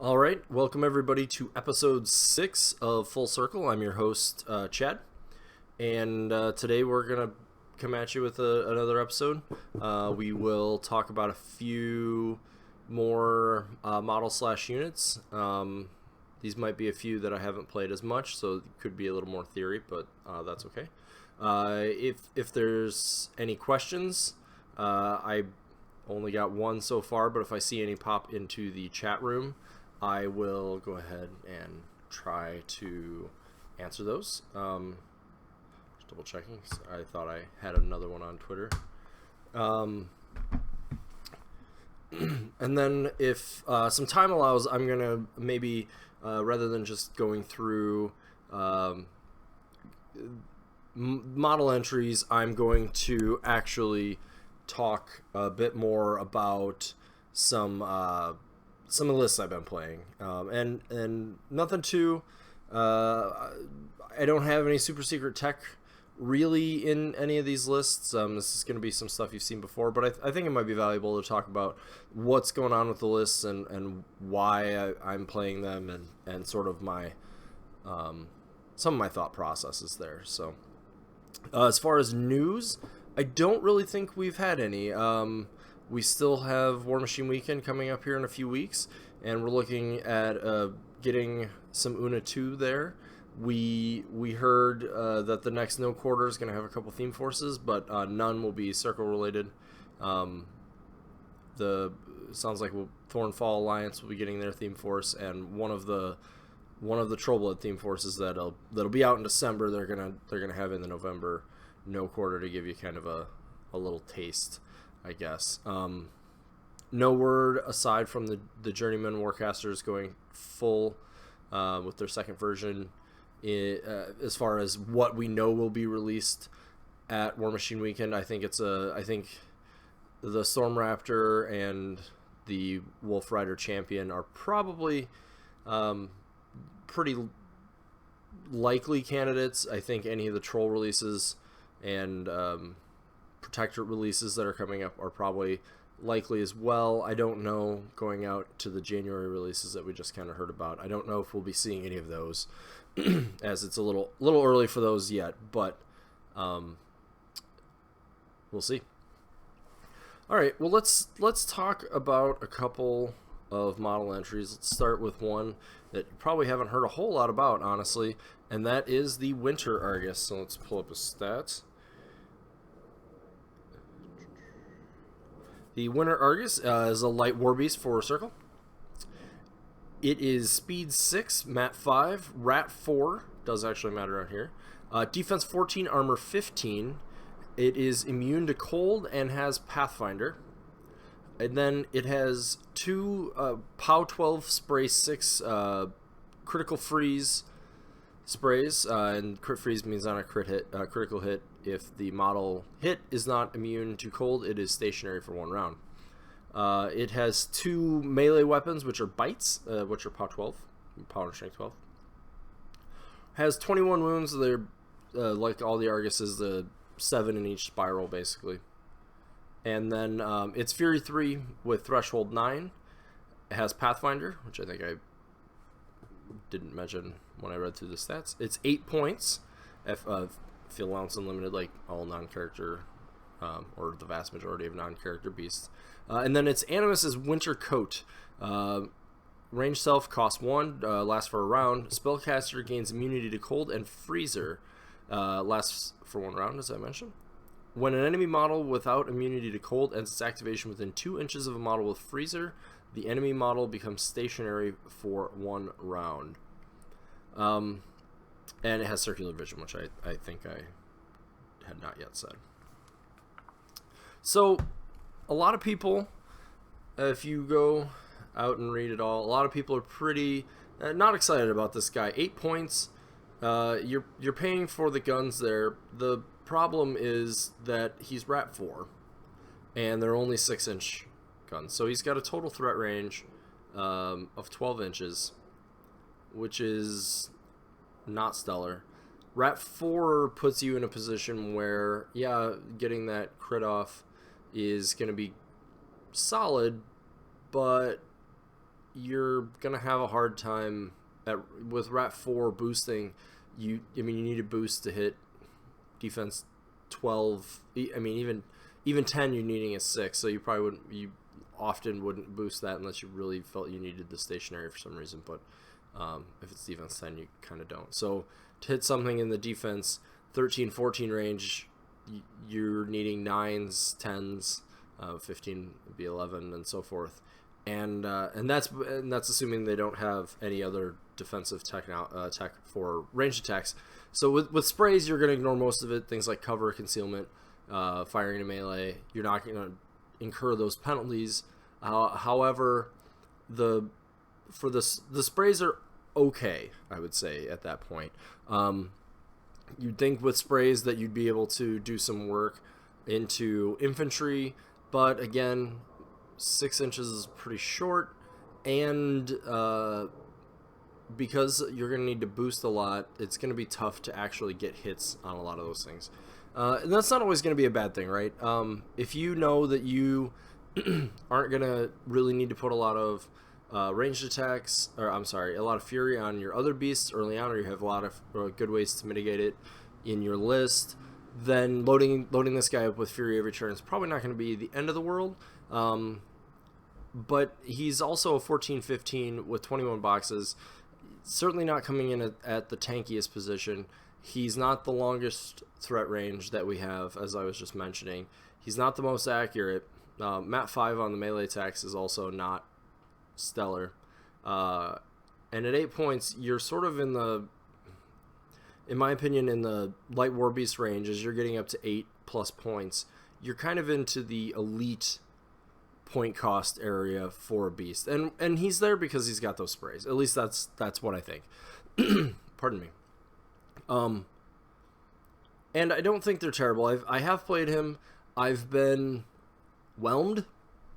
All right, welcome everybody to episode 6 of Full Circle. I'm your host, Chad, and today we're going to come at you with another episode. We will talk about a few more model/units. These might be a few that I haven't played as much, so it could be a little more theory, but that's okay. If there's any questions, I only got one so far, but if I see any pop into the chat room, I will go ahead and try to answer those. Just double checking. I thought I had another one on Twitter. And then if some time allows, I'm going to maybe, rather than just going through model entries, I'm going to actually talk a bit more about some of the lists I've been playing, and nothing too. I don't have any super secret tech really in any of these lists. This is going to be some stuff you've seen before, but I think it might be valuable to talk about what's going on with the lists and why I'm playing them and sort of my some of my thought processes there. So as far as news, I don't really think we've had any. We still have War Machine Weekend coming up here in a few weeks, and we're looking at getting some Una 2 there. We heard that the next No Quarter is going to have a couple theme forces, but none will be circle related. Sounds like Thornfall Alliance will be getting their theme force, and one of the Trollblood theme forces that'll be out in December. They're gonna have in the November No Quarter to give you kind of a little taste, I guess. No word aside from the Journeyman Warcasters going full with their second version as far as what we know will be released at War Machine Weekend. I think the Storm Raptor and the Wolf Rider Champion are probably pretty likely candidates. I think any of the Troll releases and Protectorate releases that are coming up are probably likely as well. I don't know, going out to the January releases that we just kind of heard about, I don't know if we'll be seeing any of those as it's a little early for those yet, but we'll see. All right, well, let's talk about a couple of model entries. Let's start with one that you probably haven't heard a whole lot about, honestly, and that is the Winter Argus. So let's pull up his stats. The Winter Argus is a light war beast for Circle. It is speed 6, mat 5, rat 4, does actually matter out here. Defense 14, armor 15. It is immune to cold and has Pathfinder. And then it has 2 POW 12 spray 6 critical freeze sprays, and crit freeze means on a critical hit. If the model hit is not immune to cold, it is stationary for 1 round. It has 2 melee weapons, which are bites, which are POW 12, power and strength 12. Has 21 wounds. They're like all the Arguses, the 7 in each spiral, basically. And then it's Fury 3 with Threshold 9. It has Pathfinder, which I think I didn't mention when I read through the stats. It's 8 points. Field allowance unlimited, like all non-character, or the vast majority of non-character beasts. And then its Animus is Winter Coat. Range self costs 1, lasts for a round. Spellcaster gains immunity to cold and freezer. Lasts for 1 round, as I mentioned. When an enemy model without immunity to cold ends its activation within 2 inches of a model with freezer, the enemy model becomes stationary for 1 round. And it has circular vision, which I think I had not yet said. So, a lot of people, if you go out and read it all, a lot of people are pretty not excited about this guy. 8 points. You're paying for the guns there. The problem is that he's Rat 4, and they're only 6-inch guns. So he's got a total threat range of 12 inches, which is not stellar. Rat 4 puts you in a position where, yeah, getting that crit off is going to be solid, but you're gonna have a hard time with Rat 4 boosting. You need a boost to hit defense 12. I mean, even 10, you're needing a 6. So you often wouldn't boost that unless you really felt you needed the stationary for some reason. But if it's defense 10, you kind of don't. So to hit something in the defense 13, 14 range, you're needing 9s, 10s, 15 would be 11, and so forth. And that's assuming they don't have any other defensive tech for ranged attacks. So with sprays, you're going to ignore most of it. Things like cover, concealment, firing a melee. You're not going to incur those penalties. However, the sprays are okay, I would say, at that point. You'd think with sprays that you'd be able to do some work into infantry, but again, 6 inches is pretty short, and because you're going to need to boost a lot, it's going to be tough to actually get hits on a lot of those things. And that's not always going to be a bad thing, right? If you know that you aren't going to really need to put a lot of ranged attacks, or a lot of fury on your other beasts early on, or you have a lot of good ways to mitigate it in your list, then loading this guy up with fury every turn is probably not going to be the end of the world. But he's also a 14-15 with 21 boxes. Certainly not coming in at the tankiest position. He's not the longest threat range that we have, as I was just mentioning. He's not the most accurate. Mat 5 on the melee attacks is also not stellar. And at 8 points, you're sort of in my opinion, in the light war beast range. As you're getting up to 8+ points, you're kind of into the elite point cost area for a beast, and he's there because he's got those sprays. At least that's what I think. Pardon me. And I don't think they're terrible. I have played him. I've been whelmed,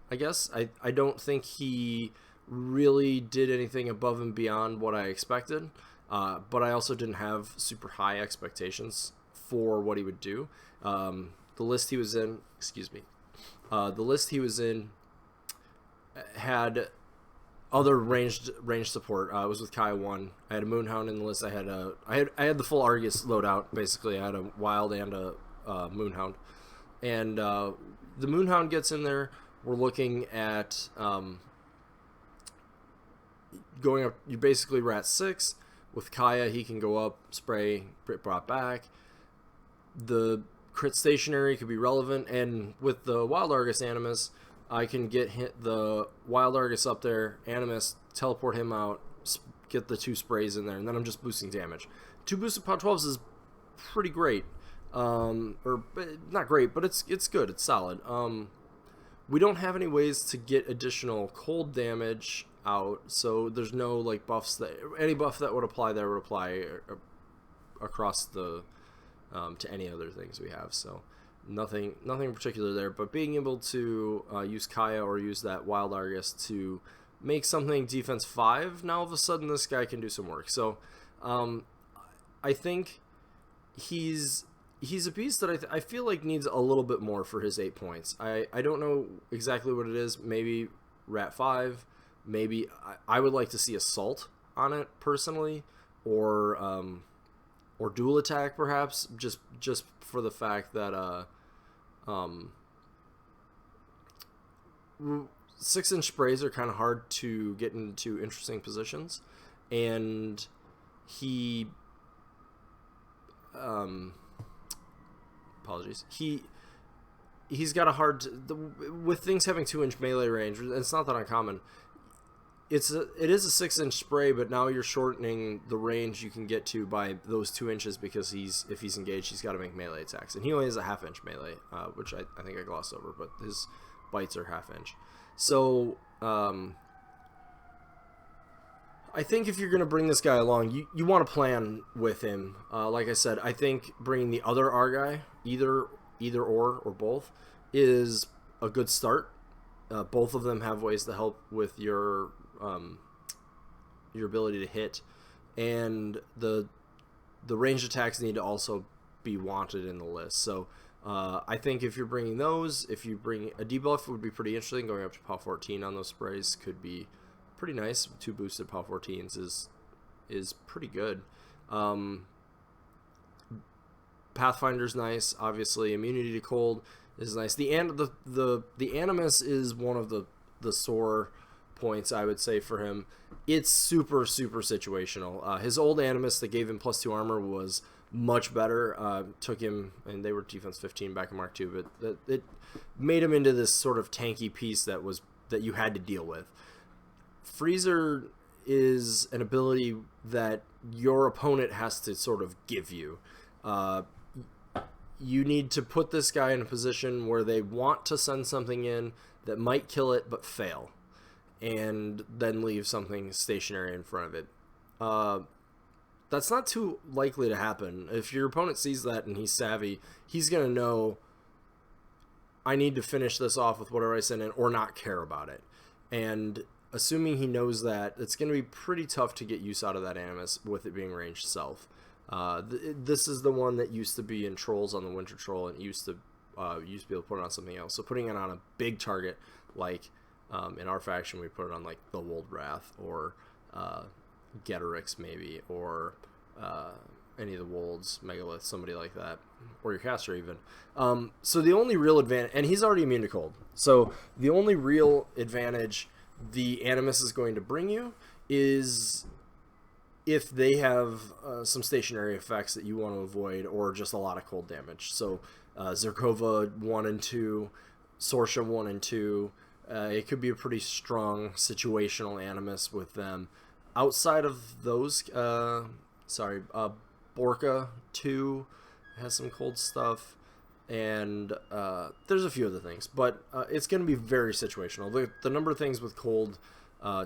I guess. I don't think he really did anything above and beyond what I expected, but I also didn't have super high expectations for what he would do. The list he was in, had other ranged support. I was with Kaya 1. I had a Moonhound in the list. I had the full Argus loadout, basically. I had a Wild and a Moonhound. And the Moonhound gets in there. We're looking at going up. You basically Rat 6. With Kaya, he can go up, spray, brought back. The crit stationary could be relevant. And with the Wild Argus Animus, I can get the Wild Argus up there, Animus, teleport him out, get the 2 sprays in there, and then I'm just boosting damage. 2 boosted Pod 12s is pretty great. Or not great, but it's good. It's solid. We don't have any ways to get additional cold damage out, so there's no like buffs that any buff that would apply there would apply across the to any other things we have. So nothing in particular there, but being able to use Kaya or use that Wild Argus to make something defense 5, now all of a sudden this guy can do some work. So I think he's a beast that I feel like needs a little bit more for his 8 points. I don't know exactly what it is. Maybe Rat 5. Maybe I would like to see Assault on it personally, or Dual Attack perhaps, just for the fact that 6-inch sprays are kind of hard to get into interesting positions, and he's got a hard with things having 2-inch melee range. It's not that uncommon. It is a 6-inch spray, but now you're shortening the range you can get to by those 2 inches, because if he's engaged, he's got to make melee attacks, and he only has a 1/2-inch melee, which I think I glossed over, but his bites are 1/2-inch. So I think if you're going to bring this guy along, you want to plan with him. Like I said, I think bringing the other Argai, either or both, is a good start. Both of them have ways to help with your ability to hit, and the ranged attacks need to also be wanted in the list. So I think if you're bringing those, if you bring a debuff, would be pretty interesting. Going up to POW 14 on those sprays could be pretty nice. 2 boosted POW 14s is pretty good. Pathfinder's nice, obviously. Immunity to cold is nice. The Animus is one of the sore points, I would say, for him. It's super situational. His old Animus that gave him +2 armor was much better. Took him, and they were defense 15 back in Mark II, but it made him into this sort of tanky piece that you had to deal with. Freezer is an ability that your opponent has to sort of give you. You need to put this guy in a position where they want to send something in that might kill it but fail, and then leave something stationary in front of it. That's not too likely to happen. If your opponent sees that and he's savvy, he's going to know, I need to finish this off with whatever I send in, or not care about it. And assuming he knows that, it's going to be pretty tough to get use out of that Animus with it being ranged self. This is the one that used to be in Trolls on the Winter Troll, and used to be able to put it on something else. So putting it on a big target, like in our faction, we put it on like the Woldwarden or Getorix maybe, or any of the Wolds, Megalith, somebody like that, or your caster even. So the only real advantage, and he's already immune to cold, so the only real advantage the Animus is going to bring you is if they have some stationary effects that you want to avoid, or just a lot of cold damage. So Zerkova 1 and 2, Sorsha 1 and 2, it could be a pretty strong situational Animus with them. Outside of those, Borka 2 has some cold stuff, and there's a few other things, but it's going to be very situational. The number of things with cold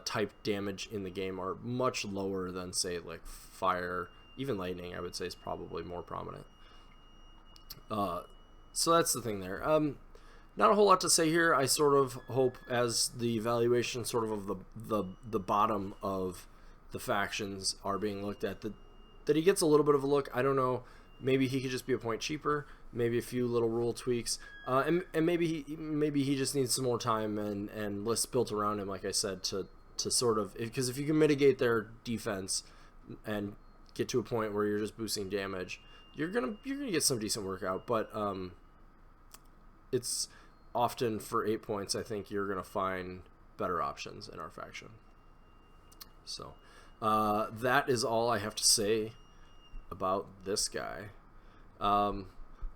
type damage in the game are much lower than, say, like fire. Even lightning, I would say, is probably more prominent. So that's the thing there. Not a whole lot to say here. I sort of hope, as the evaluation sort of the bottom of the factions are being looked at, that he gets a little bit of a look. I don't know. Maybe he could just be a point cheaper. Maybe a few little rule tweaks, and maybe he just needs some more time and lists built around him, like I said, to sort of, because if you can mitigate their defense and get to a point where you're just boosting damage, you're gonna get some decent work out. But it's often for 8 points, I think you're gonna find better options in our faction. So that is all I have to say about this guy.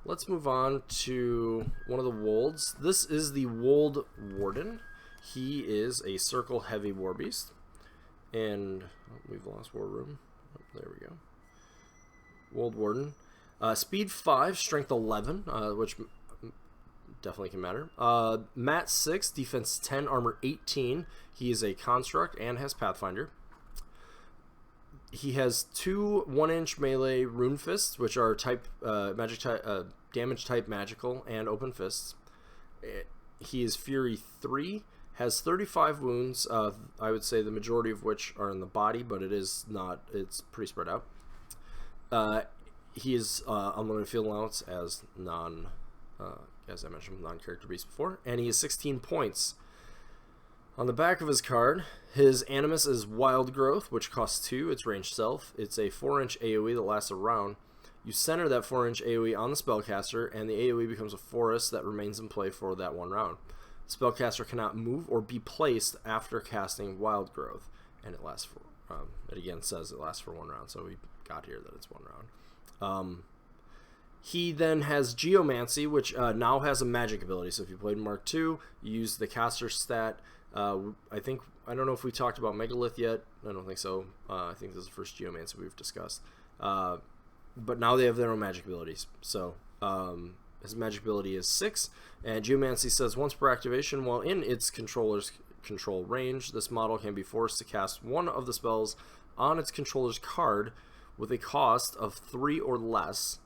Let's move on to one of the Wolds. This is the Woldwarden. He is a circle heavy war beast. And we've lost War Room. Oh, there we go. Woldwarden. Speed 5, strength 11, which definitely can matter. Mat 6, defense 10, armor 18. He is a construct and has Pathfinder. He has 2 1-inch melee rune fists, which are type magic type, damage type magical, and open fists. He is Fury 3, has 35 wounds. I would say the majority of which are in the body, but it is not. It's pretty spread out. He is unlimited field allowance as as I mentioned, non-character beast before, and he has 16 points. On the back of his card, his Animus is Wild Growth, which costs 2. It's ranged self. It's a 4-inch AoE that lasts a round. You center that 4-inch AoE on the spellcaster, and the AoE becomes a forest that remains in play for that 1 round. The spellcaster cannot move or be placed after casting Wild Growth, and it lasts for. It again says it lasts for 1 round, so we got here that it's 1 round. He then has Geomancy, which now has a magic ability. So if you played Mark II, you use the caster stat. I don't know if we talked about Megalith yet. I don't think so. I think this is the first Geomancy we've discussed. But now they have their own magic abilities. So his magic ability is 6, and Geomancy says once per activation, while in its controller's control range, this model can be forced to cast one of the spells on its controller's card with a cost of 3 or less.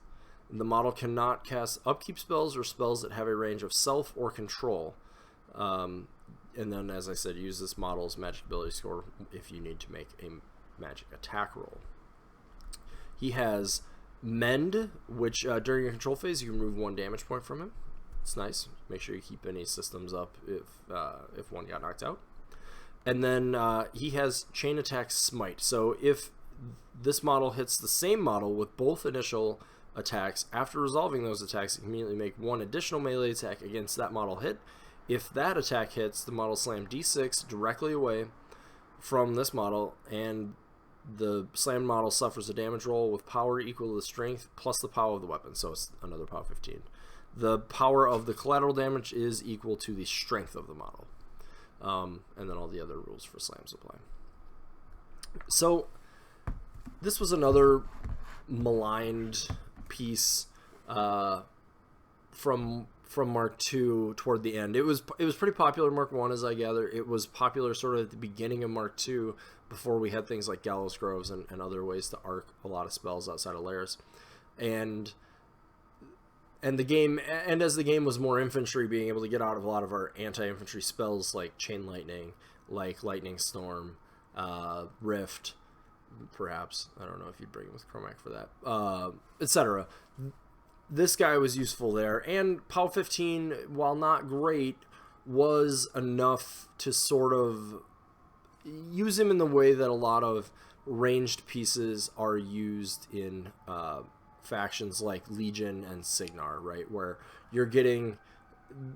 The model cannot cast upkeep spells or spells that have a range of self or control. And then, as I said, use this model's magic ability score if you need to make a magic attack roll. He has Mend, which during your control phase, you can remove 1 damage point from him. It's nice. Make sure you keep any systems up if one got knocked out. And then he has Chain Attack Smite. So if this model hits the same model with both initial attacks, after resolving those attacks, it can immediately make one additional melee attack against that model hit. If that attack hits, the model slam d6 directly away from this model, and the slammed model suffers a damage roll with power equal to the strength plus the power of the weapon, so it's another power 15. The power of the collateral damage is equal to the strength of the model. And then all the other rules for slams apply. So this was another maligned piece from Mark II toward the end. It was pretty popular in Mark I, as I gather. It was popular sort of at the beginning of Mark II, before we had things like Gallows Groves and other ways to arc a lot of spells outside of Laris. And the game, and as the game was more infantry, being able to get out of a lot of our anti-infantry spells like Chain Lightning, like Lightning Storm, Rift, perhaps. I don't know if you'd bring it with Chromac for that, etc. This guy was useful there, and POW 15, while not great, was enough to sort of use him in the way that a lot of ranged pieces are used in factions like Legion and Signar, right? Where you're getting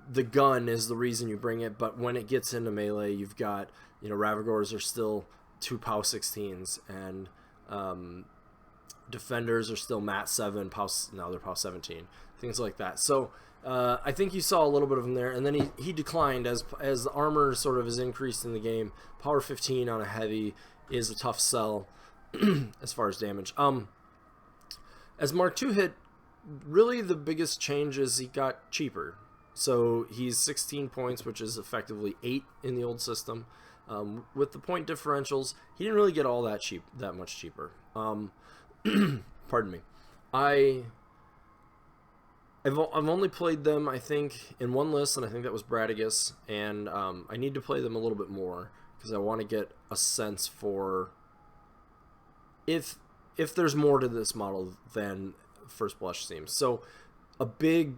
the gun is the reason you bring it, but when it gets into melee, you've got, Ravagors are still 2 POW 16s, and Defenders are still MAT 7, now they're POW 17, things like that. So I think you saw a little bit of him there, and then he declined as the armor sort of is increased in the game. Power 15 on a heavy is a tough sell as far as damage. As Mark II hit, really the biggest change is he got cheaper. So he's 16 points, which is effectively 8 in the old system. With the point differentials, he didn't really get all that much cheaper. Pardon me. I've only played them, I think, in one list, and I think that was Bradigus, and I need to play them a little bit more because I want to get a sense for if there's more to this model than first blush seems. So two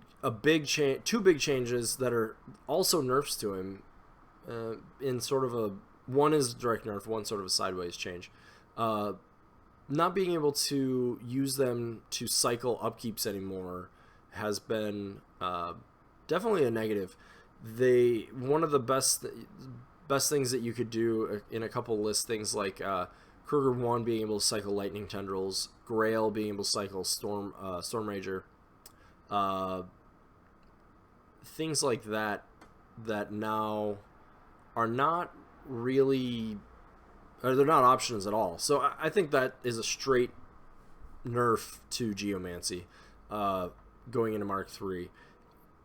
big changes that are also nerfs to him, in sort of one is direct nerf, one sort of a sideways change. Not being able to use them to cycle upkeeps anymore has been definitely a negative. One of the best things that you could do in a couple lists, things like Kruger 1 being able to cycle Lightning Tendrils, Grail being able to cycle Storm Rager, things like that now are not really, or they're not options at all. So I think that is a straight nerf to Geomancy going into Mark III.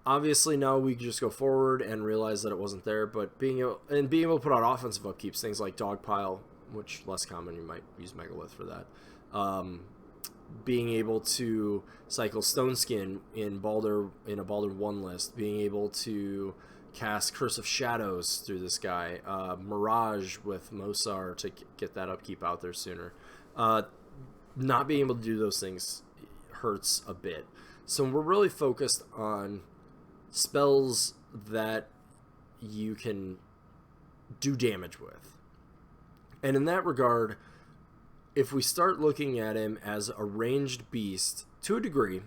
Obviously now we can just go forward and realize that it wasn't there, but being able to put out offensive upkeeps, things like Dogpile, which less common, you might use Megalith for that. Being able to cycle Stone Skin in a Baldur 1 list, being able to cast Curse of Shadows through this guy, Mirage with Mosar to get that upkeep out there sooner. Not being able to do those things hurts a bit. So we're really focused on spells that you can do damage with. And in that regard, if we start looking at him as a ranged beast, to a degree,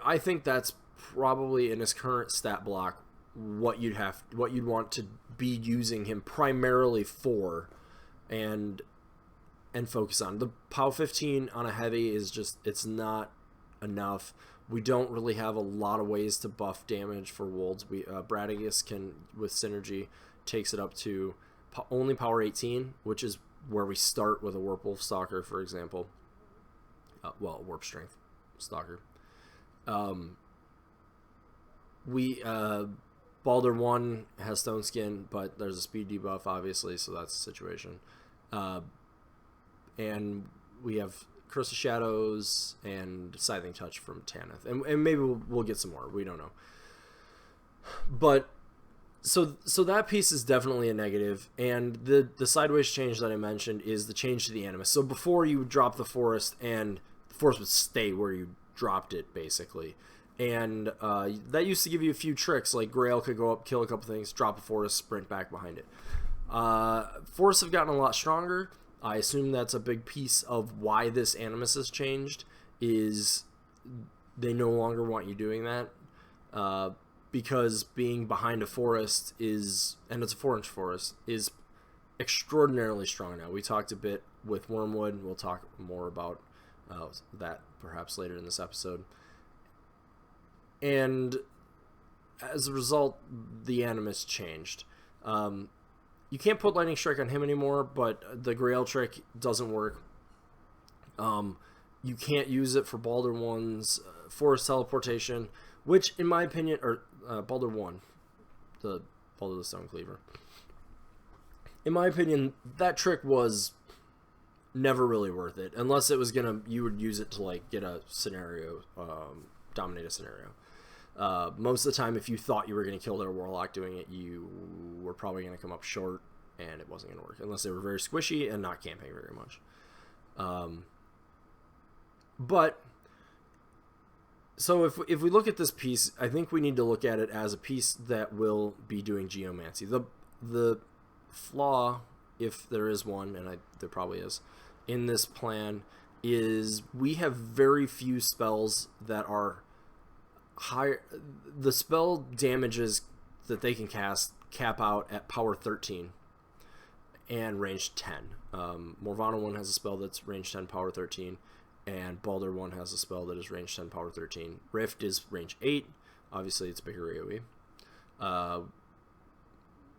I think that's probably in his current stat block what you'd want to be using him primarily for, and focus on. The POW 15 on a heavy is just, it's not enough. We don't really have a lot of ways to buff damage for Wolds. Bradigus can, with synergy, takes it up to only power 18, which is where we start with a Warpwolf Stalker, for example. Warp Strength Stalker. Baldur 1 has Stone Skin, but there's a speed debuff, obviously, so that's the situation. And we have Curse of Shadows and Scything Touch from Tanith. And maybe we'll get some more. We don't know. But so that piece is definitely a negative. And the sideways change that I mentioned is the change to the Animus. So before you would drop the forest, and the forest would stay where you dropped it, basically. And that used to give you a few tricks, like Grail could go up, kill a couple things, drop a forest, sprint back behind it. Forests have gotten a lot stronger. I assume that's a big piece of why this Animus has changed, is they no longer want you doing that. Because being behind a forest is, and it's a 4-inch forest, is extraordinarily strong now. We talked a bit with Wormwood. We'll talk more about that perhaps later in this episode. And as a result, the Animus changed. You can't put Lightning Strike on him anymore, but the Grail trick doesn't work. You can't use it for Baldur 1's Forest Teleportation, which, in my opinion, or Baldur 1, the Baldur the Stone Cleaver. In my opinion, that trick was never really worth it, unless it was you would use it to like get a scenario, dominate a scenario. Most of the time, if you thought you were going to kill their Warlock doing it, you were probably going to come up short, and it wasn't going to work, unless they were very squishy and not camping very much. But so if we look at this piece, I think we need to look at it as a piece that will be doing Geomancy. The flaw, if there is one, and there probably is, in this plan is we have very few spells that are higher. The spell damages that they can cast cap out at power 13 and range 10. Morvana 1 has a spell that's range 10, power 13, and Baldur 1 has a spell that is range 10, power 13. Rift is range 8. Obviously, it's bigger AoE.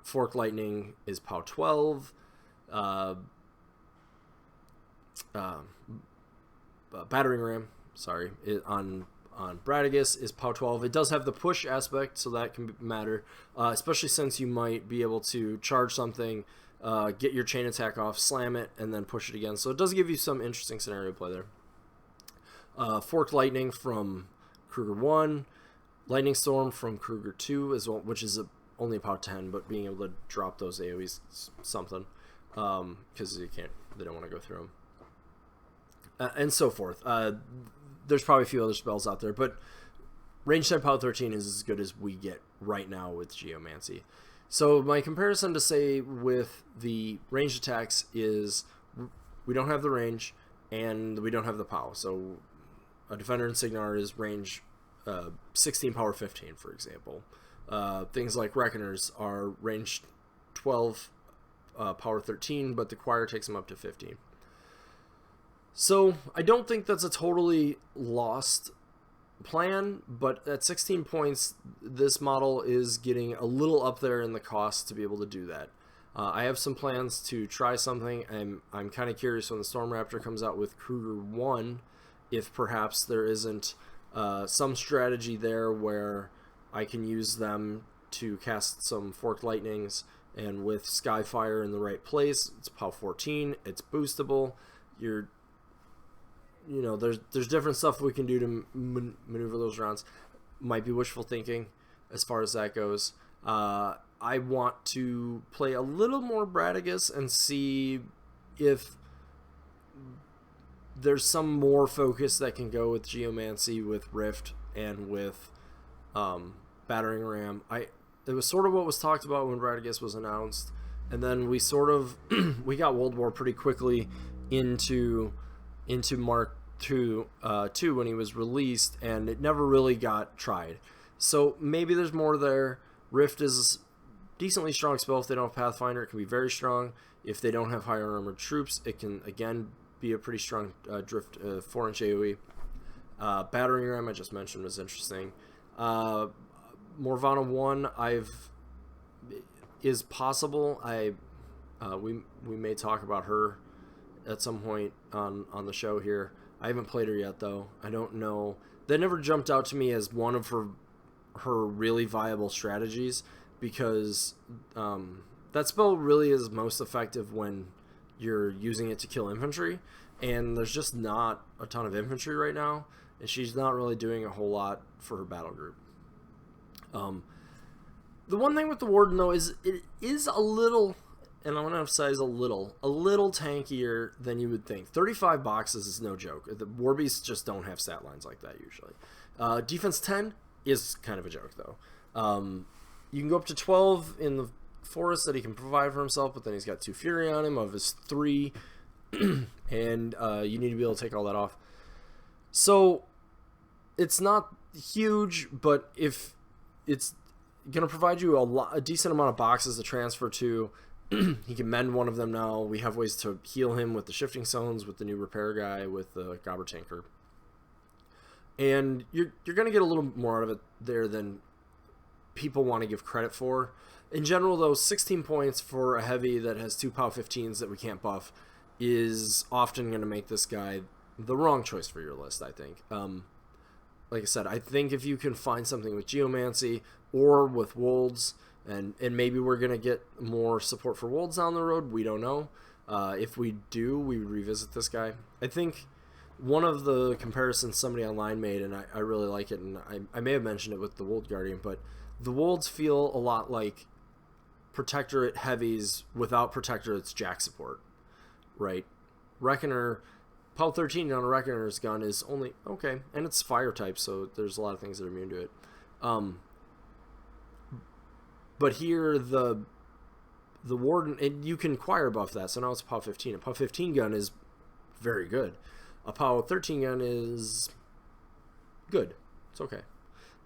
Fork Lightning is power 12. Battering Ram, sorry, on Bradigus is power 12. It does have the push aspect, so that can matter, especially since you might be able to charge something, get your chain attack off, slam it, and then push it again. So it does give you some interesting scenario play there. Forked Lightning from Kruger 1, Lightning Storm from Kruger 2 as well, which is only about 10, but being able to drop those AoEs is something, because they don't want to go through them, and so forth. There's probably a few other spells out there, but range 10, power 13 is as good as we get right now with Geomancy. So my comparison to say with the ranged attacks is we don't have the range and we don't have the power. So a Defender and Signar is range 16, power 15, for example. Things like Reckoners are range 12, power 13, but the Choir takes them up to 15. So I don't think that's a totally lost plan, but at 16 points, this model is getting a little up there in the cost to be able to do that. I have some plans to try something. I'm kind of curious when the Storm Raptor comes out with Kruger 1, if perhaps there isn't some strategy there where I can use them to cast some Forked Lightnings, and with Skyfire in the right place, it's POW 14, it's boostable. There's different stuff we can do to maneuver those rounds. Might be wishful thinking as far as that goes. I want to play a little more Bradigus and see if there's some more focus that can go with Geomancy, with Rift, and with Battering Ram. It was sort of what was talked about when Bradigus was announced, and then we sort of we got Woldwarden pretty quickly into Mark II when he was released, and it never really got tried. So maybe there's more there. Rift is a decently strong spell. If they don't have Pathfinder, it can be very strong. If they don't have higher armored troops, it can again be a pretty strong drift 4-inch AoE. Battering Ram I just mentioned was interesting. Morvana 1 is possible. We may talk about her at some point on the show here. I haven't played her yet, though. I don't know. That never jumped out to me as one of her really viable strategies, because that spell really is most effective when you're using it to kill infantry, and there's just not a ton of infantry right now, and she's not really doing a whole lot for her battle group. The one thing with the Warden, though, is it is a little, and I want to emphasize a little tankier than you would think. 35 boxes is no joke. The Warbies just don't have stat lines like that usually. Defense 10 is kind of a joke, though. You can go up to 12 in the forest that he can provide for himself, but then he's got 2 Fury on him of his 3, and you need to be able to take all that off. So it's not huge, but if it's going to provide you a decent amount of boxes to transfer to, he can mend one of them now. We have ways to heal him with the Shifting Stones, with the new repair guy, with the Gobber Tanker. And you're going to get a little more out of it there than people want to give credit for. In general, though, 16 points for a heavy that has 2 POW 15s that we can't buff is often going to make this guy the wrong choice for your list, I think. Like I said, I think if you can find something with Geomancy or with Wolds, and maybe we're going to get more support for Wolds down the road, we don't know. If we do, we revisit this guy. I think one of the comparisons somebody online made, and I really like it, and I may have mentioned it with the Wold Guardian, but the Wolds feel a lot like Protectorate heavies without Protectorate's jack support, right? Reckoner, POW 13 on a Reckoner's gun is only, okay, and it's fire type, so there's a lot of things that are immune to it. But here, the Warden, and you can choir buff that, so now it's a POW 15. A POW 15 gun is very good. A POW 13 gun is good. It's okay.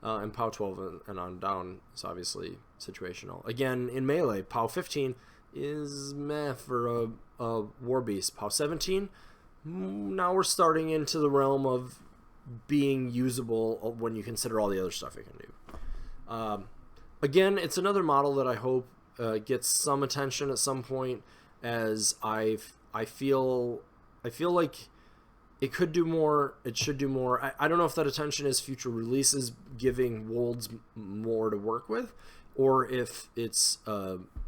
And POW 12 and on down is obviously situational. Again, in melee, POW 15 is meh for a War Beast. POW 17, now we're starting into the realm of being usable when you consider all the other stuff it can do. Again, it's another model that I hope gets some attention at some point, as I feel like it could do more, it should do more. I don't know if that attention is future releases giving Wolds more to work with, or if it's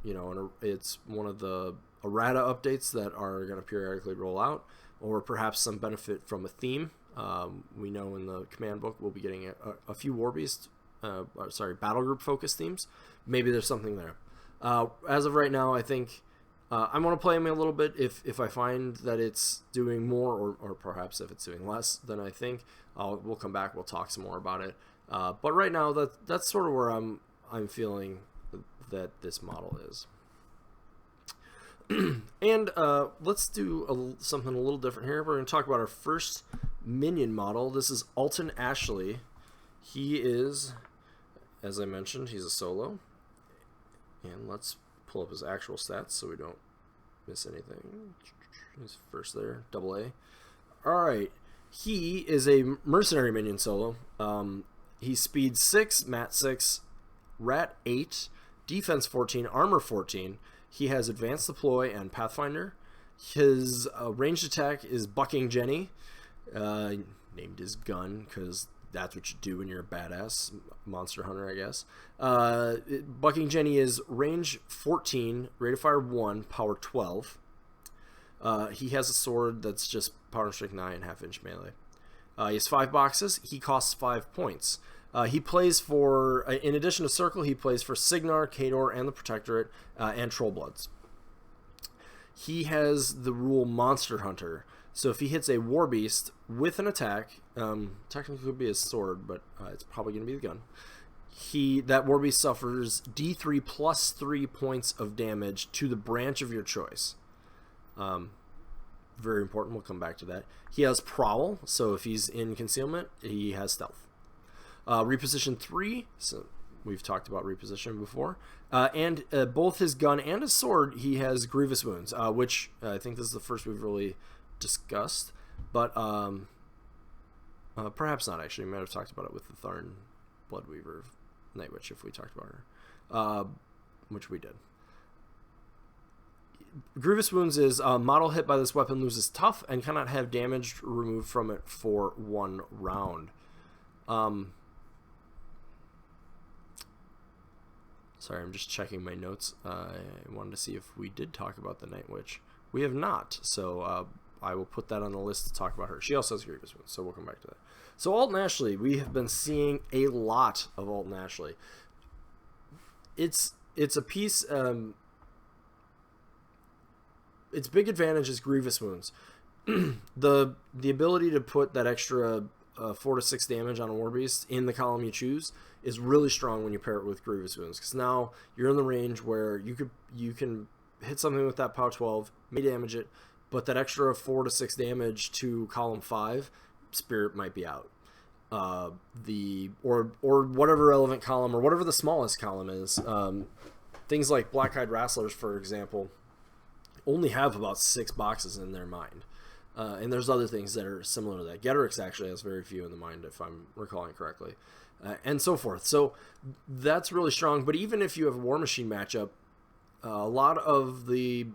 it's one of the errata updates that are going to periodically roll out, or perhaps some benefit from a theme. We know in the command book we'll be getting a few War Beast, battle group focused themes. Maybe there's something there. As of right now, I think I want to play him a little bit. If I find that it's doing more, or perhaps if it's doing less than I think, we'll come back. We'll talk some more about it. But right now, that's sort of where I'm feeling that this model is. And let's do something a little different here. We're going to talk about our first minion model. This is Alten Ashley. He is, as I mentioned, he's a solo. And let's pull up his actual stats so we don't miss anything. He's first there, AA. Alright, he is a mercenary minion solo. He's speed 6, mat 6, rat 8, defense 14, armor 14. He has advanced deploy and pathfinder. His ranged attack is bucking Jenny. Named his gun because that's what you do when you're a badass monster hunter, I guess. Bucking Jenny is range 14, rate of fire 1, power 12. He has a sword that's just power strength 9, half-inch melee. He has 5 boxes. He costs 5 points. He plays for, in addition to Circle, he plays for Signar, Khador, and the Protectorate, and Trollbloods. He has the rule Monster Hunter. So if he hits a War Beast with an attack, technically could be his sword, but it's probably going to be the gun. That War Beast suffers D3 plus 3 points of damage to the branch of your choice. Very important. We'll come back to that. He has Prowl, so if he's in concealment, he has Stealth. Reposition 3, so we've talked about reposition before. And both his gun and his sword, he has Grievous Wounds, which I think this is the first we've really discussed, but perhaps not actually. We might have talked about it with the Tharn Bloodweaver Night Witch if we talked about her, which we did. Grievous Wounds is model hit by this weapon loses tough and cannot have damage removed from it for 1 round. Sorry, I'm just checking my notes. I wanted to see if we did talk about the Night Witch. We have not, so I will put that on the list to talk about her. She also has Grievous Wounds, so we'll come back to that. So Alten Ashley, we have been seeing a lot of Alten Ashley. It's a piece. Its big advantage is Grievous Wounds. The ability to put that extra 4 to 6 damage on a War Beast in the column you choose is really strong when you pair it with Grievous Wounds, because now you're in the range where you can hit something with that POW 12, may damage it, but that extra 4 to 6 damage to column 5, Spirit might be out. Or whatever relevant column, or whatever the smallest column is. Things like Black-Eyed Wrestlers, for example, only have about 6 boxes in their mind. And there's other things that are similar to that. Getterix actually has very few in the mind, if I'm recalling correctly. And so forth. So that's really strong. But even if you have a War Machine matchup, a lot of the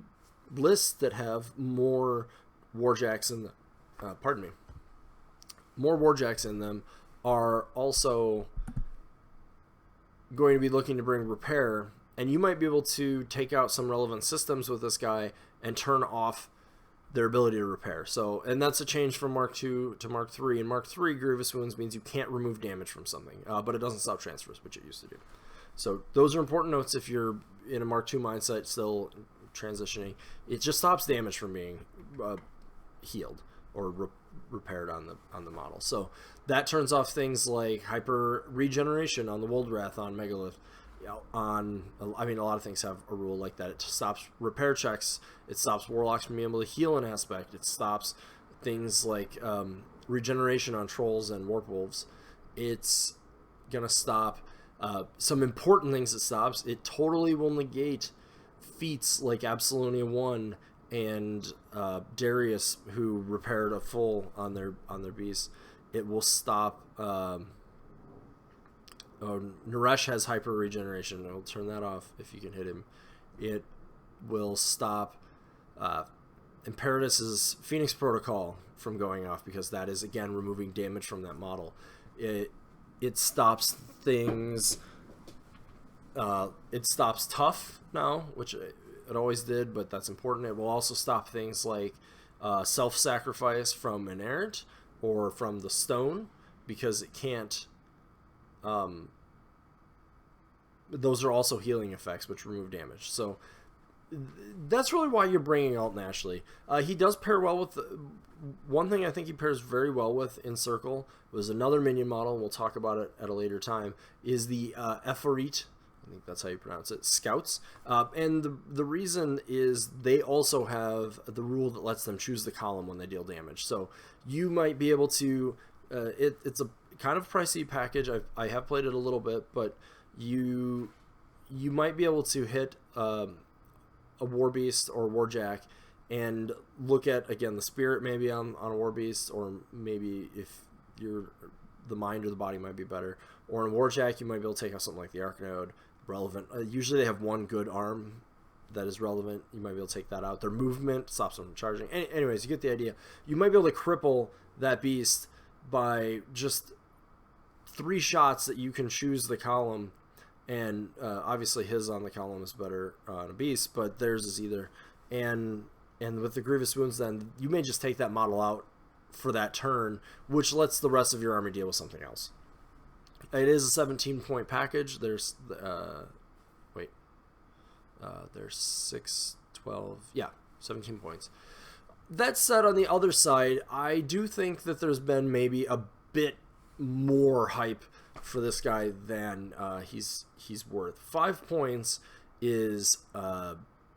lists that have more Warjacks in them, more Warjacks in them are also going to be looking to bring repair, and you might be able to take out some relevant systems with this guy and turn off their ability to repair. So, and that's a change from Mark II to Mark III. In Mark III, Grievous Wounds means you can't remove damage from something, but it doesn't stop transfers, which it used to do. So those are important notes if you're in a Mark II mindset still transitioning. It just stops damage from being healed or repaired on the model. So that turns off things like hyper regeneration on the Woldwarden on Megalith. I mean, a lot of things have a rule like that. It stops repair checks. It stops Warlocks from being able to heal an aspect. It stops things like regeneration on Trolls and Warp Wolves. It's gonna stop some important things. It stops. It totally will negate feats like Absolunia 1 and Darius, who repaired a full on their beast. It will stop. Naresh has hyper regeneration. I'll turn that off if you can hit him. It will stop Imperatus's Phoenix Protocol from going off, because that is again removing damage from that model. It stops things. It stops tough now, which it always did, but that's important. It will also stop things like self-sacrifice from an errant or from the stone, because it can't. Those are also healing effects which remove damage. So that's really why you're bringing Alten Ashley. He does pair well with one thing I think he pairs very well with in Circle was another minion model, and we'll talk about it at a later time, is the Ephorite. I think that's how you pronounce it, Scouts. And the reason is they also have the rule that lets them choose the column when they deal damage. So you might be able to, it's a kind of pricey package. I have played it a little bit, but you might be able to hit a War Beast or Warjack and look at, again, the Spirit maybe on a War Beast, or maybe if the mind or the body might be better. Or in Warjack, you might be able to take out something like the Arcanode, relevant. Usually they have one good arm that is relevant. You might be able to take that out. Their movement stops them from charging. Anyways, you get the idea. You might be able to cripple that beast by just 3 shots that you can choose the column, and obviously his on the column is better on a beast, but theirs is either. And with the Grievous Wounds, then you may just take that model out for that turn, which lets the rest of your army deal with something else. It is a 17-point package. There's there's 6, 12, yeah, 17 points. That said, on the other side, I do think that there's been maybe a bit more hype for this guy than he's worth. 5 points is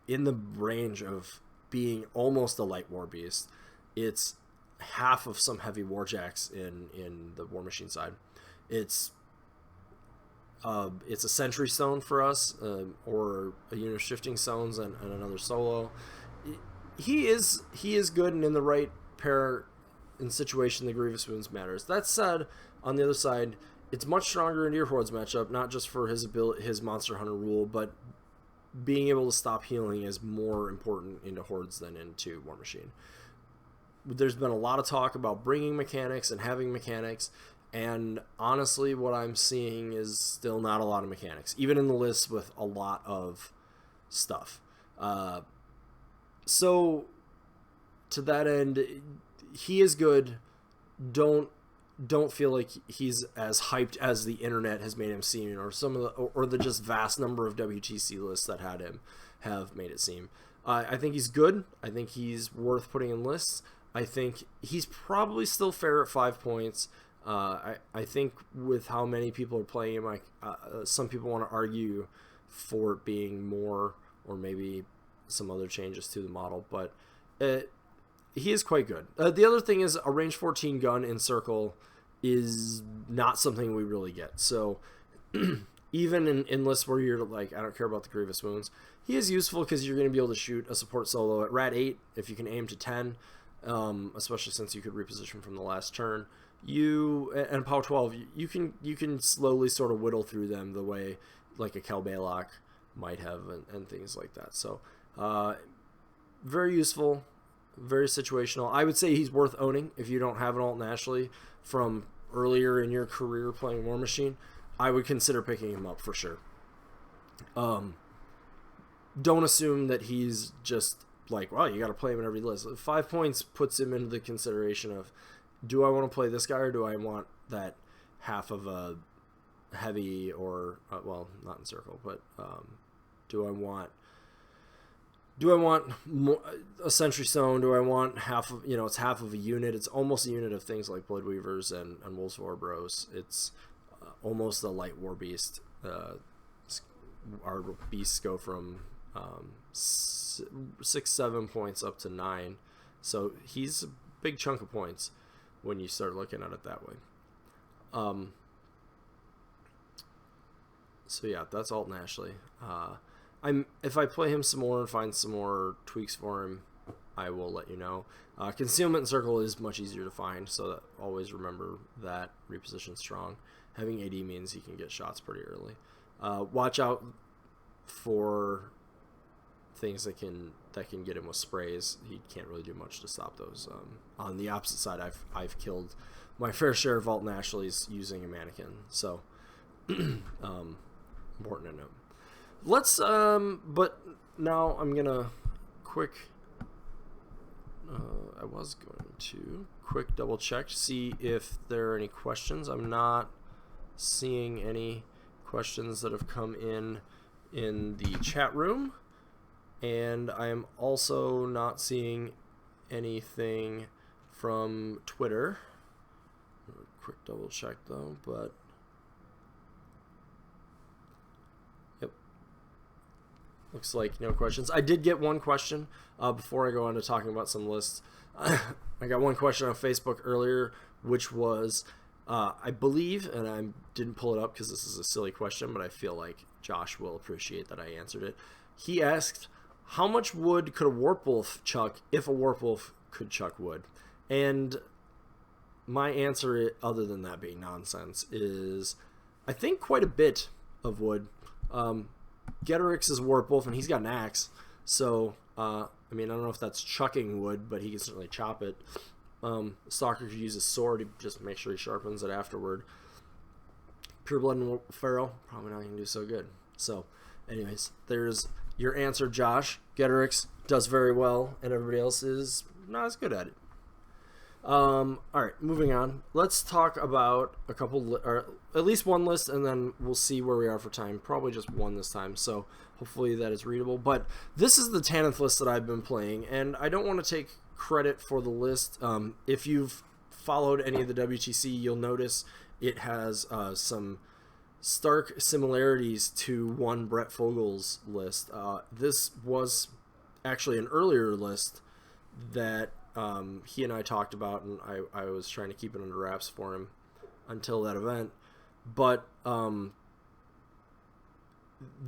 in the range of being almost a light War Beast. It's half of some heavy Warjacks in the War Machine side. It's a Sentry Stone for us, or a unit of Shifting Stones and another solo. He is good, and in the right pair and situation, the Grievous Wounds matters. That said, on the other side, it's much stronger in your Hordes matchup, not just for his Monster Hunter rule, but being able to stop healing is more important into Hordes than into War Machine. There's been a lot of talk about bringing mechanics and having mechanics, and honestly, what I'm seeing is still not a lot of mechanics, even in the list with a lot of stuff. So, to that end, he is good. Don't feel like he's as hyped as the internet has made him seem, or the just vast number of WTC lists that had him have made it seem. I think he's good. I think he's worth putting in lists. I think he's probably still fair at 5 points. I think with how many people are playing him, some people want to argue for it being more, or maybe some other changes to the model, but he is quite good. The other thing is a range 14 gun in Circle is not something we really get. So even in lists where you're like, I don't care about the Grievous Wounds, he is useful because you're going to be able to shoot a support solo at Rat 8 if you can aim to 10, especially since you could reposition from the last turn. And POW 12, you can slowly sort of whittle through them the way like a Kel Baylock might have, and things like that. So very useful, very situational. I would say he's worth owning if you don't have an Alten Ashley from earlier in your career playing War Machine. I would consider picking him up for sure. Don't assume that he's just like, well, you got to play him in every list. 5 points puts him into the consideration of, do I want to play this guy, or do I want that half of a heavy, or well, not in Circle, but do I want more, a Sentry Stone? Do I want half of, it's half of a unit? It's almost a unit of things like Bloodweavers and Wolves of Warbros. It's almost a light War Beast. Our beasts go from 6-7 points up to 9, so he's a big chunk of points when you start looking at it that way. So yeah, that's Alten Ashley. If I play him some more and find some more tweaks for him, I will let you know. Concealment in Circle is much easier to find, so that, always remember that. Reposition strong. Having AD means he can get shots pretty early. Watch out for things that can get him with sprays. He can't really do much to stop those. On the opposite side, I've killed my fair share of Alten Ashleys using a mannequin, so important to note. Let's but now I'm gonna quick I was going to quick double check to see if there are any questions. I'm not seeing any questions that have come in the chat room, and I am also not seeing anything from Twitter. Quick double check though, but yep, looks like no questions. I did get one question before I go on to talking about some lists. I got one question on Facebook earlier, which was I believe, and I didn't pull it up because this is a silly question, but I feel like Josh will appreciate that I answered it. He asked, how much wood could a Warp Wolf chuck if a Warp Wolf could chuck wood? And my answer, other than that being nonsense, is I think quite a bit of wood. Getorix is a Warp Wolf, and he's got an axe. So, I mean, I don't know if that's chucking wood, but he can certainly chop it. Stalker could use his sword to just make sure he sharpens it afterward. Pureblood and Pharaoh, probably not going to do so good. So, anyways, there's your answer, Josh. Getorix does very well, and everybody else is not as good at it. Alright, moving on. Let's talk about a couple, or at least one list, and then we'll see where we are for time. Probably just one this time, so hopefully that is readable. But this is the Tanith list that I've been playing, and I don't want to take credit for the list. If you've followed any of the WTC, you'll notice it has some stark similarities to one Brett Fogel's list. This was actually an earlier list that he and I talked about, and I was trying to keep it under wraps for him until that event. But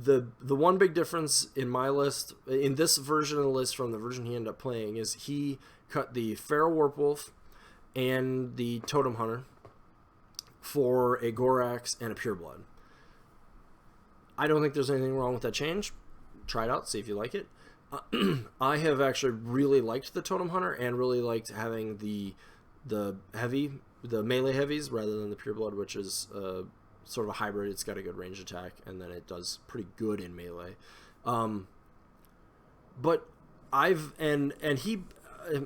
the one big difference in my list, in this version of the list from the version he ended up playing, is he cut the Feral Warpwolf and the Totem Hunter for a Gorax and a Pureblood. I don't think there's anything wrong with that change. Try it out, see if you like it. I have actually really liked the Totem Hunter and really liked having the melee heavies rather than the Pureblood, which is sort of a hybrid. It's got a good range attack, and then it does pretty good in melee. But I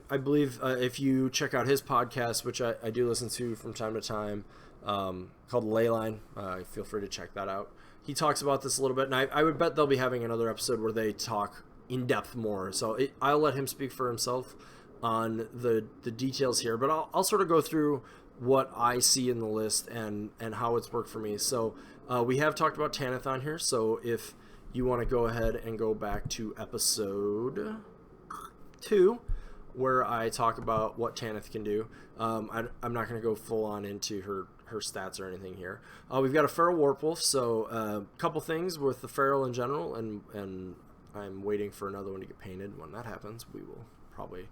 believe if you check out his podcast, which I do listen to from time to time, called Leyline, feel free to check that out. He talks about this a little bit, and I would bet they'll be having another episode where they talk in depth more. So I'll let him speak for himself on the details here, but I'll sort of go through what I see in the list and how it's worked for me. So we have talked about Tanith on here, so if you want to go ahead and go back to episode 2, where I talk about what Tanith can do. I'm not going to go full on into her stats or anything here. We've got a Feral Warpwolf, so a couple things with the Feral in general, and I'm waiting for another one to get painted. When that happens, we will probably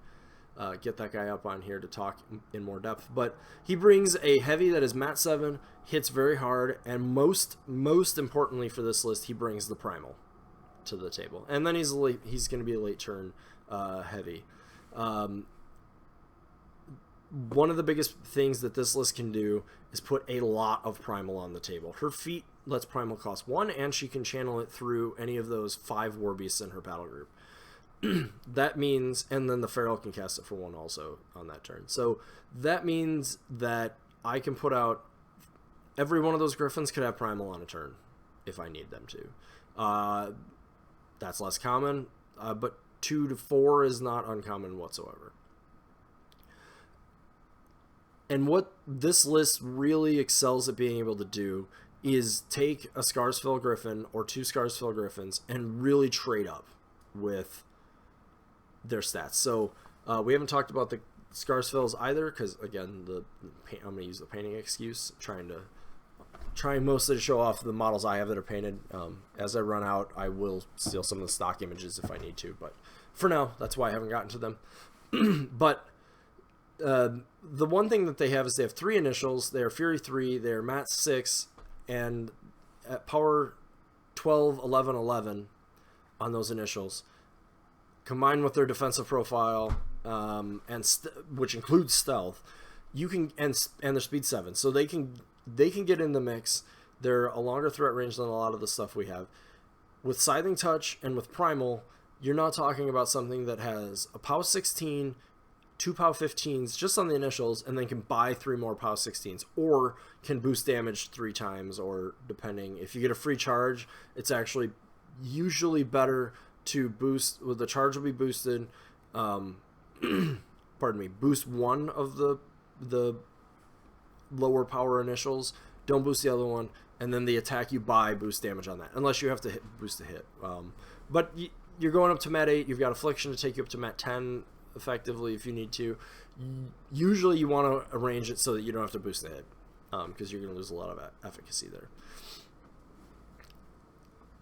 get that guy up on here to talk in more depth. But he brings a heavy that is Mat 7, hits very hard, and most importantly for this list, he brings the Primal to the table. And then he's going to be a late turn heavy. One of the biggest things that this list can do is put a lot of Primal on the table. Her feat lets Primal cost 1, and she can channel it through any of those 5 War Beasts in her battle group. That means, and then the Feral can cast it for 1 also on that turn. So that means that I can put out, every one of those Griffons could have Primal on a turn if I need them to. That's less common, but 2 to 4 is not uncommon whatsoever. And what this list really excels at being able to do is take a Scarsfell Griffin or 2 Scarsfell Griffins and really trade up with their stats. So we haven't talked about the Scarsfells either, because again, I'm going to use the painting excuse, trying mostly to show off the models I have that are painted. As I run out, I will steal some of the stock images if I need to, but for now, that's why I haven't gotten to them. But the one thing that they have is they have 3 initials. They are Fury 3, they are Mat 6, and at power 12, 11, 11 on those initials, combined with their defensive profile, which includes stealth, you can and their speed 7, so they can get in the mix. They're a longer threat range than a lot of the stuff we have. With Scything Touch and with Primal, you're not talking about something that has a POW 16, 2 POW 15s just on the initials, and then can buy 3 more POW 16s, or can boost damage 3 times, or depending, if you get a free charge, it's actually usually better to boost, well, the charge will be boosted, pardon me, boost 1 of the lower power initials, don't boost the other one, and then the attack you buy boost damage on that, unless you have to boost a hit. But you're going up to Mat 8, you've got Affliction to take you up to Mat 10, effectively, if you need to. Usually you want to arrange it so that you don't have to boost the hit, because you're going to lose a lot of efficacy there.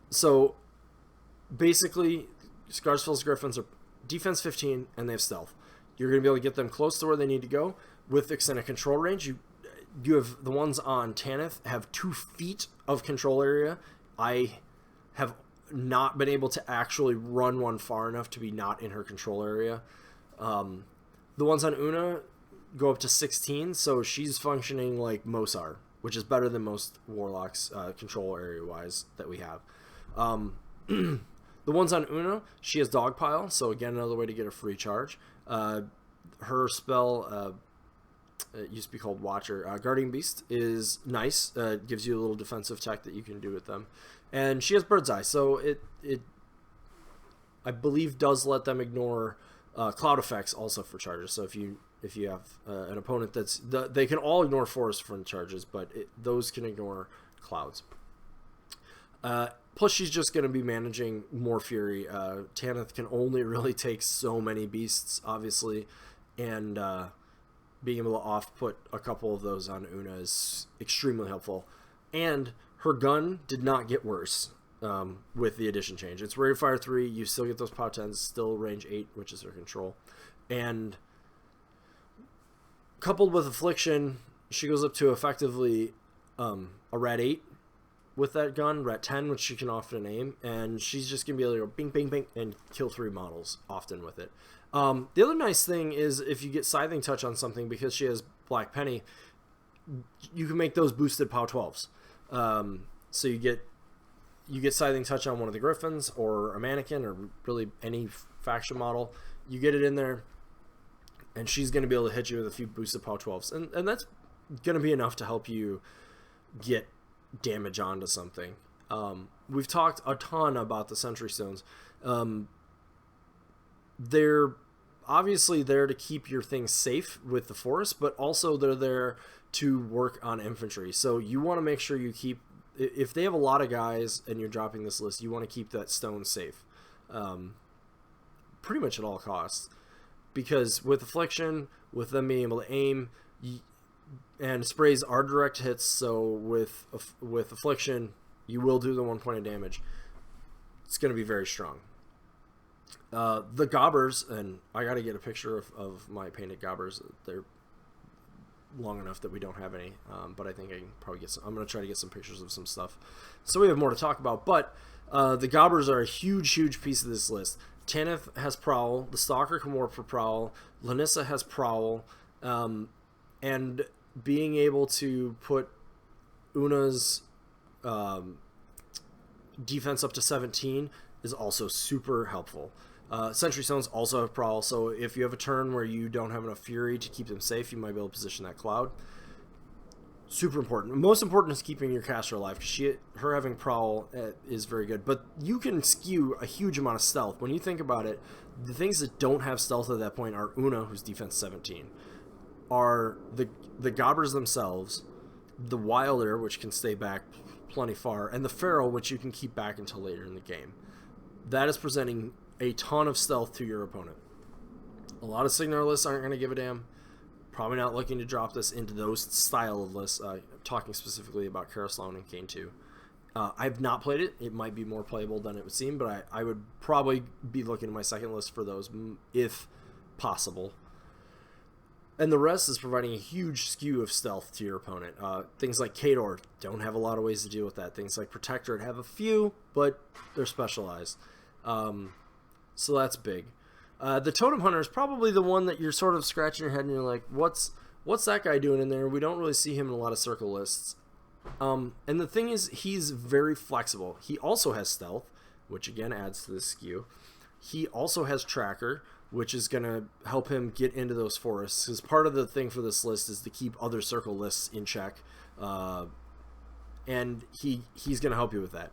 So basically, Scarsfell's Griffins are defense 15 and they have stealth. You're going to be able to get them close to where they need to go with extended control range. You have the ones on Tanith have 2 feet of control area. I have not been able to actually run one far enough to be not in her control area. The ones on Una go up to 16, so she's functioning like Mosar, which is better than most Warlocks control area-wise that we have. The ones on Una, she has Dogpile, so again, another way to get a free charge. Her spell, it used to be called Watcher. Guardian Beast is nice. Gives you a little defensive tech that you can do with them. And she has Bird's Eye, so it I believe does let them ignore cloud effects also for charges. So if you have an opponent they can all ignore forest from charges, but those can ignore clouds. Plus, she's just going to be managing more fury. Tanith can only really take so many beasts, obviously, and being able to off-put a couple of those on Una is extremely helpful. And her gun did not get worse with the addition change. It's rate of fire 3, you still get those POW 10s, still range 8, which is her control. And coupled with Affliction, she goes up to effectively a Rat 8 with that gun, Rat 10, which she can often aim, and she's just going to be able to go bing, bing, bing, and kill 3 models often with it. The other nice thing is if you get Scything Touch on something, because she has Black Penny, you can make those boosted POW 12s. So you get Scything Touch on one of the Griffins or a Mannequin or really any faction model. You get it in there, and she's going to be able to hit you with a few boosted POW 12s. And that's going to be enough to help you get damage onto something. We've talked a ton about the Sentry Stones. They're obviously there to keep your things safe with the forest, but also they're there to work on infantry. So you want to make sure you keep, if they have a lot of guys and you're dropping this list, you want to keep that stone safe, pretty much at all costs. Because with Affliction, with them being able to aim, and sprays are direct hits, so with Affliction, you will do the 1 point of damage. It's going to be very strong. The gobbers, and I got to get a picture of my painted gobbers. They're long enough that we don't have any, but I think I can probably get some. I'm going to try to get some pictures of some stuff, so we have more to talk about. But the gobbers are a huge piece of this list. Tanith has Prowl. The Stalker can warp for Prowl. Lanissa has Prowl. And being able to put Una's defense up to 17 is also super helpful. Sentry Stones also have Prowl, so if you have a turn where you don't have enough Fury to keep them safe, you might be able to position that Cloud. Super important. Most important is keeping your caster alive, because her having Prowl is very good. But you can skew a huge amount of stealth. When you think about it, the things that don't have stealth at that point are Una, who's defense 17, are the Gobbers themselves, the Wilder, which can stay back plenty far, and the Feral, which you can keep back until later in the game. That is presenting a ton of stealth to your opponent. A lot of Signar lists aren't going to give a damn. Probably not looking to drop this into those style of lists. Talking specifically about Karasloan and Kane 2. I've not played it. It might be more playable than it would seem, but I would probably be looking at my second list for those if possible. And the rest is providing a huge skew of stealth to your opponent. Things like Kador don't have a lot of ways to deal with that. Things like Protectorate have a few, but they're specialized. So that's big. The Totem Hunter is probably the one that you're sort of scratching your head and you're like, what's that guy doing in there? We don't really see him in a lot of circle lists. And the thing is, he's very flexible. He also has Stealth, which again adds to the skew. He also has Tracker, which is going to help him get into those forests. Because part of the thing for this list is to keep other circle lists in check. And he's going to help you with that.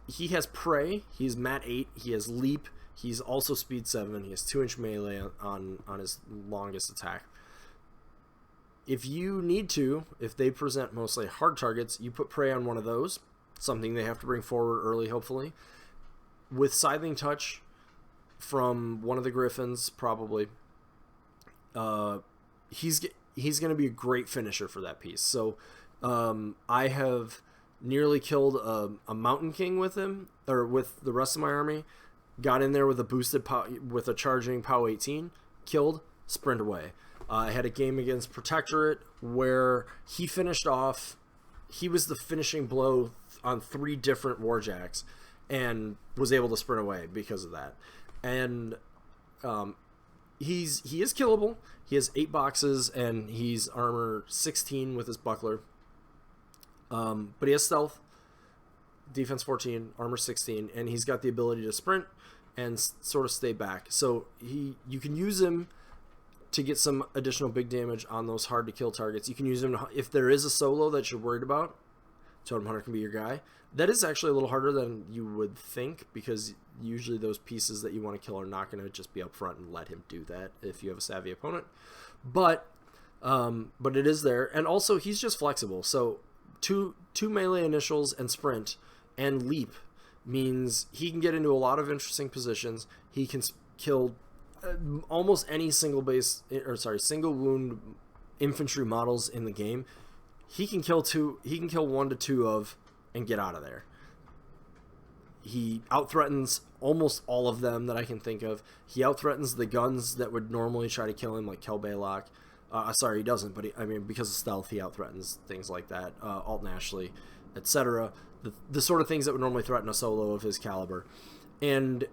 He has Prey. He's Mat 8. He has Leap. He's also Speed 7. He has 2-inch melee on his longest attack. If you need to, if they present mostly hard targets, you put Prey on one of those. Something they have to bring forward early, hopefully. With Scything Touch from one of the Griffons, probably. He's going to be a great finisher for that piece. So I have nearly killed a Mountain King with him, or with the rest of my army. Got in there with a boosted with a charging POW 18, killed, sprint away. I had a game against Protectorate where he finished off. He was the finishing blow on 3 different Warjacks, and was able to sprint away because of that. And he is killable. He has 8 boxes, and he's armor 16 with his buckler. But he has stealth, defense 14, armor 16, and he's got the ability to sprint and sort of stay back. So you can use him to get some additional big damage on those hard to kill targets. You can use him if there is a solo that you're worried about. Totem Hunter can be your guy. That is actually a little harder than you would think, because usually those pieces that you want to kill are not going to just be up front and let him do that if you have a savvy opponent. But it is there, and also he's just flexible. So two melee initials and sprint and leap means he can get into a lot of interesting positions. He can kill almost any single wound infantry models in the game. He can kill 1 to 2 of and get out of there. He out-threatens almost all of them that I can think of. He out-threatens the guns that would normally try to kill him, like Kel Baylock. Sorry, he doesn't, but because of stealth, he out-threatens things like that. Alten Ashley, etc. The sort of things that would normally threaten a solo of his caliber. And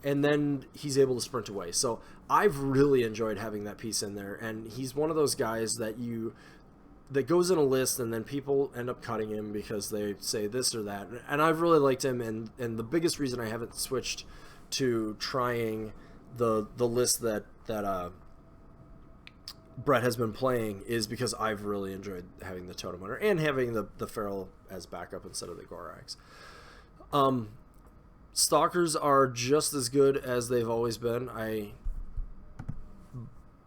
then he's able to sprint away. So I've really enjoyed having that piece in there, and he's one of those guys that goes in a list and then people end up cutting him because they say this or that. And I've really liked him, and the biggest reason I haven't switched to trying the list that Brett has been playing is because I've really enjoyed having the Totem Hunter and having the Feral as backup instead of the Gorax. Stalkers are just as good as they've always been. I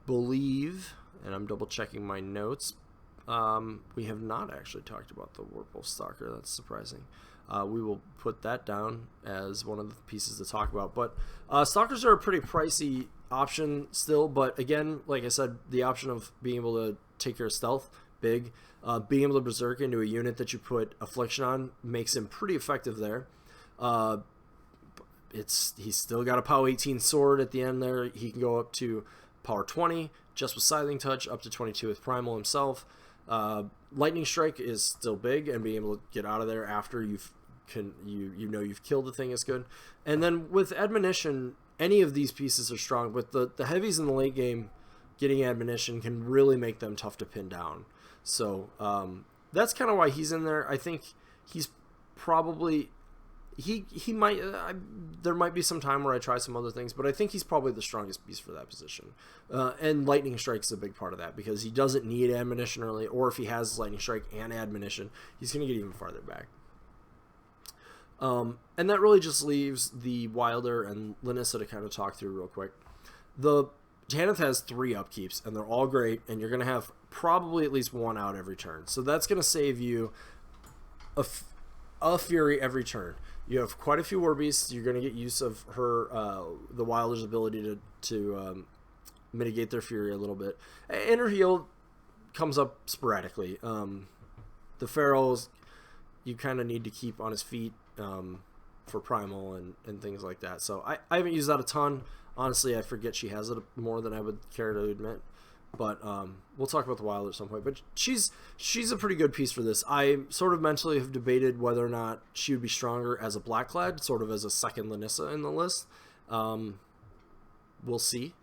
believe, and I'm double checking my notes, we have not actually talked about the Werewolf Stalker. That's surprising. We will put that down as one of the pieces to talk about. But Stalkers are a pretty pricey option still. But again, like I said, the option of being able to take care of stealth, big. Being able to berserk into a unit that you put Affliction on makes him pretty effective there. He's still got a power 18 sword at the end there. He can go up to power 20 just with Scything Touch, up to 22 with Primal himself. Lightning Strike is still big, and being able to get out of there after you've killed the thing is good. And then with Admonition, any of these pieces are strong, but the heavies in the late game getting Admonition can really make them tough to pin down. So that's kind of why he's in there. I think he's probably he might there might be some time where I try some other things, but I think he's probably the strongest piece for that position. And Lightning Strike's a big part of that, because he doesn't need Admonition early, or if he has Lightning Strike and Admonition, he's going to get even farther back. And that really just leaves the Wilder and Linissa to kind of talk through real quick. The Tanith has 3 upkeeps, and they're all great, and you're going to have probably at least 1 out every turn. So that's going to save you a Fury every turn. You have quite a few War Beasts. You're going to get use of her, the Wilder's ability to mitigate their Fury a little bit. And her heal comes up sporadically. The Pharaohs, you kind of need to keep on his feet for Primal and things like that. So I haven't used that a ton. Honestly, I forget she has it more than I would care to admit. But we'll talk about the Wilder at some point. But she's a pretty good piece for this. I sort of mentally have debated whether or not she would be stronger as a Blackclad, sort of as a second Linissa in the list. We'll see.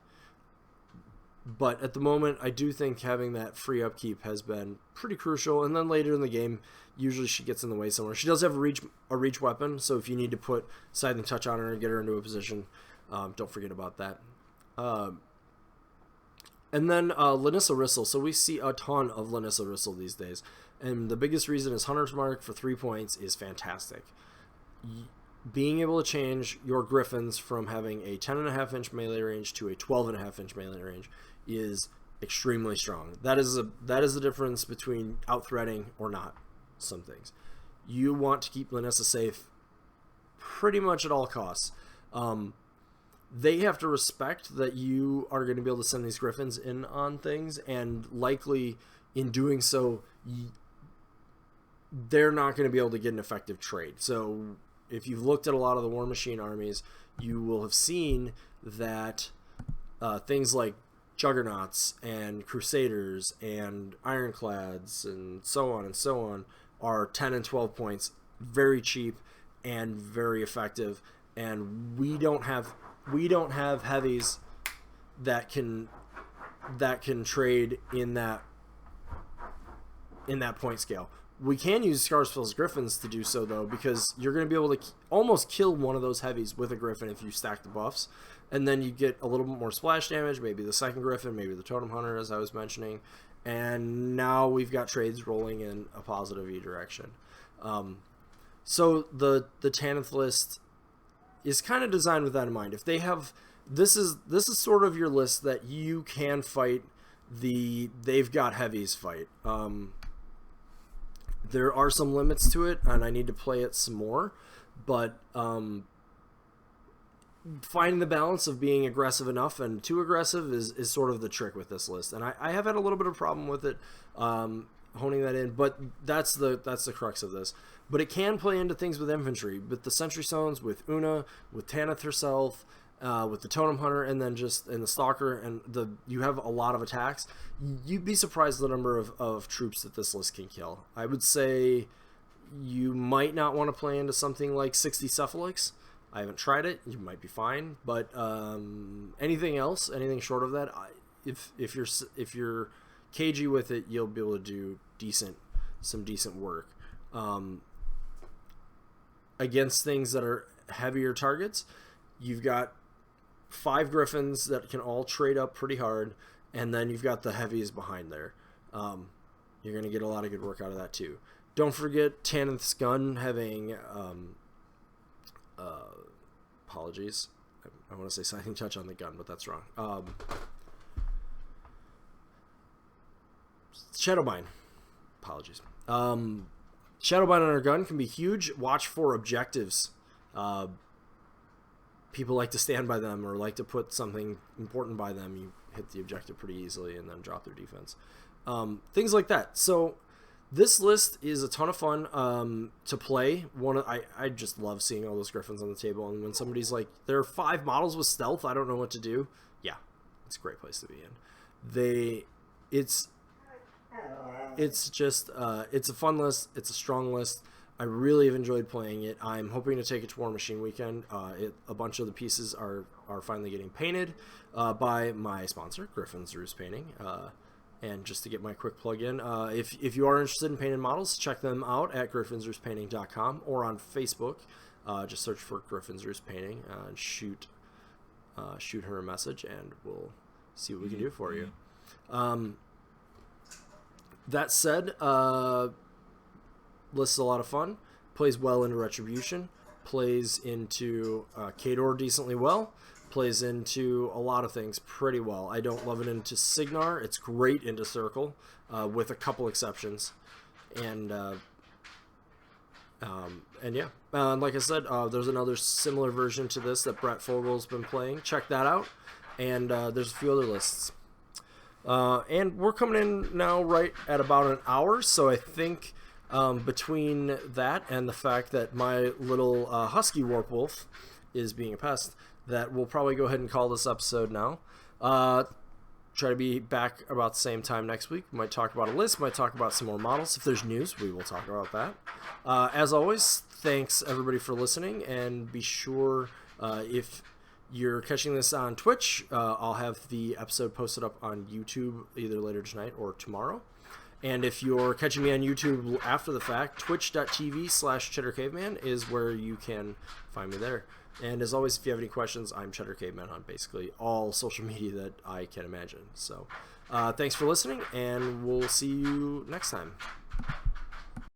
But at the moment, I do think having that free upkeep has been pretty crucial. And then later in the game, usually she gets in the way somewhere. She does have a reach weapon, so if you need to put Scything Touch on her and get her into a position, don't forget about that. And then Linissa Rissel. So we see a ton of Linissa Rissel these days. And the biggest reason is Hunter's Mark for 3 points is fantastic. Being able to change your Griffons from having a 10.5-inch melee range to a 12.5-inch melee range is extremely strong. That is the difference between out-threading or not some things. You want to keep Linissa safe pretty much at all costs. They have to respect that you are going to be able to send these Griffons in on things, and likely in doing so, they're not going to be able to get an effective trade. So if you've looked at a lot of the War Machine armies, you will have seen that things like Juggernauts and Crusaders and Ironclads and so on are 10 and 12 points, very cheap and very effective, and we don't have heavies that can trade in that point scale. We can use Scarsfell's Griffons to do so, though, because you're going to be able to almost kill one of those heavies with a Griffin if you stack the buffs, and then you get a little bit more splash damage, maybe the second Griffin, maybe the Totem Hunter, as I was mentioning, and now we've got trades rolling in a positive E direction. So the Tanith list is kind of designed with that in mind. If they have, this is sort of your list that you can fight they've got heavies fight. There are some limits to it, and I need to play it some more, but finding the balance of being aggressive enough and too aggressive is sort of the trick with this list. And I have had a little bit of a problem with it, honing that in, but that's the crux of this. But it can play into things with infantry, with the Sentry Stones, with Una, with Tanith herself, with the Totem Hunter, and then just in the Stalker, and you have a lot of attacks. You'd be surprised the number of troops that this list can kill. I would say you might not want to play into something like 60 Cephalix. I haven't tried it. You might be fine, but anything else, anything short of that, if you're cagey with it, you'll be able to do some decent work. Against things that are heavier targets, you've got 5 Griffins that can all trade up pretty hard, and then you've got the heavies behind there. You're going to get a lot of good work out of that too. Don't forget Tanith's gun having apologies. I want to say sighting touch on the gun, but that's wrong. Shadowbind. Apologies. Shadowbind on our gun can be huge. Watch for objectives. People like to stand by them or like to put something important by them. You hit the objective pretty easily and then drop their defense. Things like that. So this list is a ton of fun to play. I just love seeing all those Griffons on the table. And when somebody's like, there are 5 models with stealth, I don't know what to do. Yeah, it's a great place to be in. It's just it's a fun list. It's a strong list. I really have enjoyed playing it. I'm hoping to take it to War Machine Weekend. A bunch of the pieces are finally getting painted by my sponsor, Griffons Roost Painting. And just to get my quick plug in, if you are interested in painted models, check them out at griffonsroostpainting.com or on Facebook. Just search for Griffons Roost Painting and shoot her a message, and we'll see what we can do for you. That said, list is a lot of fun. Plays well into Retribution. Plays into Khador decently well. Plays into a lot of things pretty well. I don't love it into Signar. It's great into Circle, with a couple exceptions. And yeah, like I said, there's another similar version to this that Brett Fogel's been playing. Check that out. And there's a few other lists. And we're coming in now right at about an hour, so I think between that and the fact that my little husky warp wolf is being a pest, that we'll probably go ahead and call this episode now. Try to be back about the same time next week. We might talk about a list, might talk about some more models. If there's news, we will talk about that. As always, thanks everybody for listening, and be sure if you're catching this on Twitch, I'll have the episode posted up on YouTube either later tonight or tomorrow. And if you're catching me on YouTube after the fact, twitch.tv/CheddarCaveman is where you can find me there. And as always, if you have any questions, I'm Cheddar Caveman on basically all social media that I can imagine. So thanks for listening, and we'll see you next time.